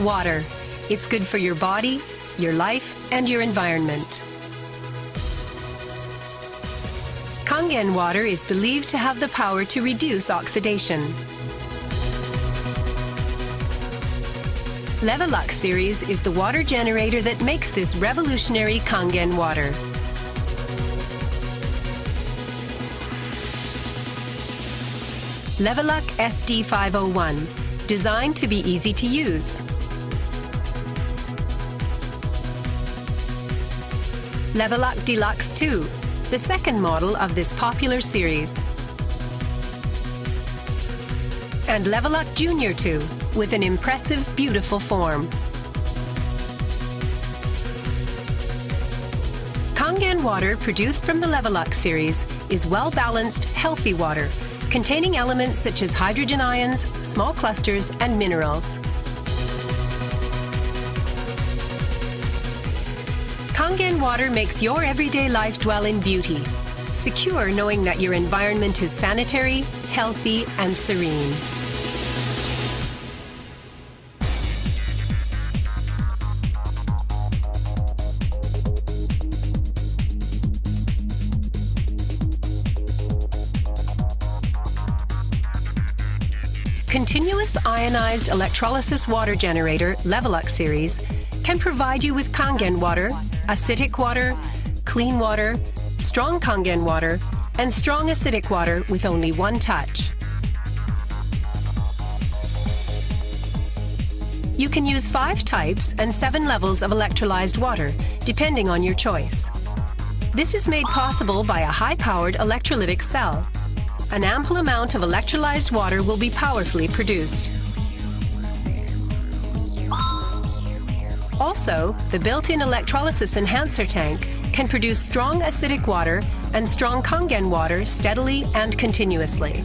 Water. It's good for your body, your life, and your environment. Kangen water is believed to have the power to reduce oxidation. Levelux series is the water generator that makes this revolutionary Kangen water. Levelux SD501, designed to be easy to use. Levelux Deluxe 2, the second model of this popular series. And Levelux Junior 2, with an impressive, beautiful form. Kangen water produced from the Levelux series is well-balanced, healthy water, containing elements such as hydrogen ions, small clusters, and minerals. Kangen water makes your everyday life dwell in beauty, secure knowing that your environment is sanitary, healthy, and serene. Continuous ionized electrolysis water generator Levelux series can provide you with Kangen water, acidic water, clean water, strong Kangen water, and strong acidic water with only one touch. You can use 5 types and 7 levels of electrolyzed water, depending on your choice. This is made possible by a high-powered electrolytic cell. An ample amount of electrolyzed water will be powerfully produced. Also, the built-in electrolysis enhancer tank can produce strong acidic water and strong Kangen water steadily and continuously.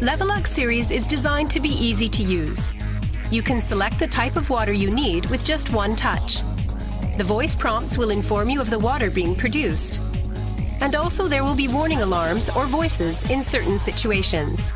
Levelux series is designed to be easy to use. You can select the type of water you need with just one touch. The voice prompts will inform you of the water being produced. And also there will be warning alarms or voices in certain situations.